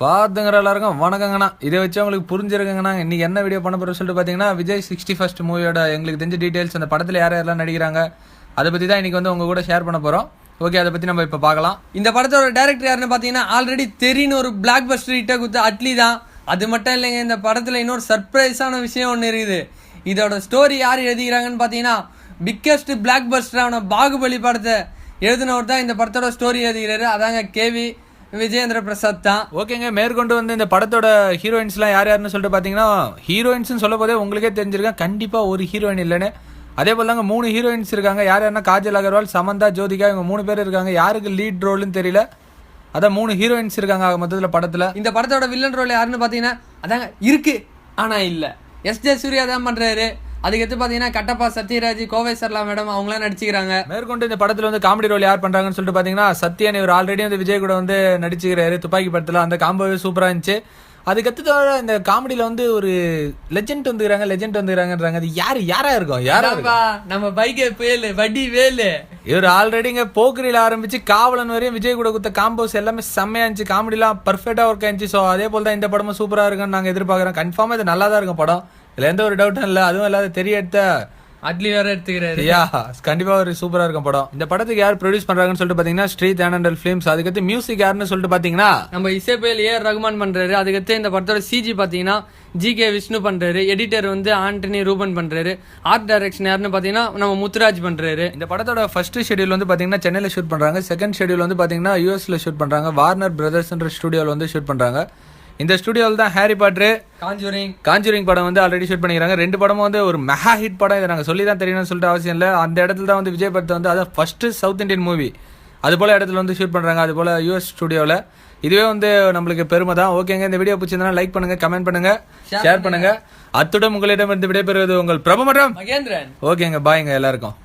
பார்த்துங்கிற எல்லாருக்கும் வணக்கங்கண்ணா. இதை வச்சு உங்களுக்கு புரிஞ்சிருக்குங்கண்ணா. இன்னைக்கு என்ன வீடியோ பண்ண போகிற சொல்லிட்டு பார்த்தீங்கன்னா, விஜய் 61st மூவியோட எங்களுக்கு தெரிஞ்ச டீட்டெயில்ஸ், அந்த படத்தில் யார் யாரெல்லாம் நடிக்கிறாங்க அதை பற்றி தான் இன்றைக்கி வந்து உங்கள் கூட ஷேர் பண்ண போகிறோம். ஓகே, அதை பற்றி நம்ம இப்போ பார்க்கலாம். இந்த படத்தோட டேரக்டர் யாருன்னு பார்த்தீங்கன்னா, ஆல்ரெடி தெரின்னு ஒரு பிளாக் பஸ்டர் ஹிட்டை கொடுத்த அட்லி தான். அது மட்டும் இல்லைங்க, இந்த படத்தில் இன்னொரு சர்ப்ரைஸான விஷயம் ஒன்று இருக்குது. இதோட ஸ்டோரி யார் எழுதிக்கிறாங்கன்னு பார்த்தீங்கன்னா, பிக்கெஸ்ட் பிளாக் பஸ்டரான பாகுபலி படத்தை எழுதினவர் தான் இந்த படத்தோட ஸ்டோரி எழுதுகிறாரு. அதாங்க கேவி விஜயேந்திர பிரசாத் தான். ஓகேங்க, மேற்கொண்டு வந்து இந்த படத்தோட ஹீரோயின்ஸ்லாம் யார் யாருன்னு சொல்லிட்டு பார்த்தீங்கன்னா, ஹீரோயின்ஸ்னு சொல்ல போதே உங்களுக்கே தெரிஞ்சிருக்கேன், கண்டிப்பாக ஒரு ஹீரோயின் இல்லைன்னு. அதே போல் தாங்க 3 ஹீரோயின்ஸ் இருக்காங்க. யார் யாருன்னா காஜல் அகர்வால், சமந்தா, ஜோதிகா, இவங்க 3 பேர் இருக்காங்க. யாருக்கு லீட் ரோல்னு தெரியல. அதான் 3 ஹீரோயின்ஸ் இருக்காங்க மொத்தத்தில் படத்தில். இந்த படத்தோட வில்லன் ரோல் யாருன்னு பார்த்தீங்கன்னா, அதாங்க இருக்கு ஆனால் இல்லை, எஸ்.ஜே. சூர்யா தான் பண்ணுறாரு. அதுக்கடுத்து பார்த்தீங்கன்னா கட்டப்பா, சத்யராஜ், கோவை சர்லா மேடம் அவங்களாம் நடிச்சுக்கிறாங்க. மேற்கொண்டு இந்த படத்தில் வந்து காமெடி ரோல் யார் பண்ணுறாங்கன்னு சொல்லிட்டு பார்த்தீங்கன்னா, சத்யன். இவர் ஆல்ரெடி வந்து விஜய் கூட வந்து நடிச்சுக்கிறாரு துப்பாக்கி படத்தில். அந்த காம்போவே சூப்பராக இருந்துச்சு. அதுக்கடுத்து இந்த காமெடியில் வந்து ஒரு லெஜெண்ட் வந்துக்கிறாங்கன்றாங்க. அது யாரா இருக்கும்? நம்ம பைக்கே பேலு வடி வேலு. இவர் ஆல்ரெடிங்க போக்கிரியில் ஆரம்பிச்சு காவலன் வரையும் விஜய் கூட கொடுத்த காம்போஸ் எல்லாமே செம்மையா இருந்துச்சு. காமெடிலாம் பர்ஃபெக்டா ஒர்க் ஆயிருந்துச்சு. ஸோ அதே போல் தான் இந்த படமும் சூப்பராக இருக்குன்னு நாங்கள் எதிர்பார்க்குறோம். கன்ஃபார்மாக இது நல்லா தான் இருக்கும் படம். இதுல எந்த ஒரு டவுட்டும் இல்லை. அதுவும் இல்லாத தெரிய எடுத்த அட்லி வேற எடுத்துக்கிறாரு. கண்டிப்பா ஒரு சூப்பரா இருக்கும் படம். இந்த படத்துக்கு யார் ப்ரொடியூஸ் பண்றாங்கன்னு சொல்லிட்டு பாத்தீங்கன்னா, ஸ்ரீ தேனண்டல் ஃபிலிம்ஸ். அதுக்கடுத்து மியூசிக் யாருன்னு சொல்லிட்டு பாத்தீங்கன்னா, நம்ம இசைப்பேல் ஏஆர் ரகுமான் பண்றாரு. அதுக்கடுத்து இந்த படத்தோட சிஜி பாத்தீங்கன்னா ஜி.கே. விஷ்ணு பண்றாரு. எடிட்டர் வந்து ஆண்டனி ரூபன் பண்றாரு. ஆர்ட் டைரக்ஷன் யாருன்னு பாத்தீங்கன்னா நம்ம முத்துராஜ் பண்றாரு. இந்த படத்தோட ஃபர்ஸ்ட் ஷெட்யூல் வந்து பாத்தீங்கன்னா சென்னையில ஷூட் பண்றாங்க. செகண்ட் ஷெட்யூல் வந்து பாத்தீங்கன்னா யூஎஸ்ல ஷூட் பண்றாங்க. வார்னர் பிரதர்ஸ்ன்ற ஸ்டுடியோல வந்து ஷூட் பண்றாங்க. இந்த ஸ்டுடியோவில் தான் ஹாரி பாட்டர், காஞ்சூரிங் படம் வந்து ஆல்ரெடி ஷூட் பண்ணிக்கிறாங்க. 2 படமும் வந்து ஒரு மெகா ஹிட் படம். இதை நாங்கள் சொல்லி தான் தெரியணும்னு சொல்லிட்டு அவசியம் இல்லை. அந்த இடத்துல தான் வந்து விஜய் படத்தை வந்து அதான் ஃபர்ஸ்ட் சவுத் இந்தியன் மூவி அது போல இடத்துல வந்து ஷூட் பண்ணுறாங்க. அது போல் யூஎஸ் ஸ்டுடியோவில். இதுவே வந்து நம்மளுக்கு பெருமை தான். ஓகேங்க, இந்த வீடியோ பிடிச்சிருந்தா லைக் பண்ணுங்க, கமெண்ட் பண்ணுங்க, ஷேர் பண்ணுங்க. அத்துடன் உங்களிடம் இருந்து விடைபெறுவது உங்கள் பிரபு மற்றும் மகேந்திரன். ஓகேங்க, பாய்ங்க எல்லாருக்கும்.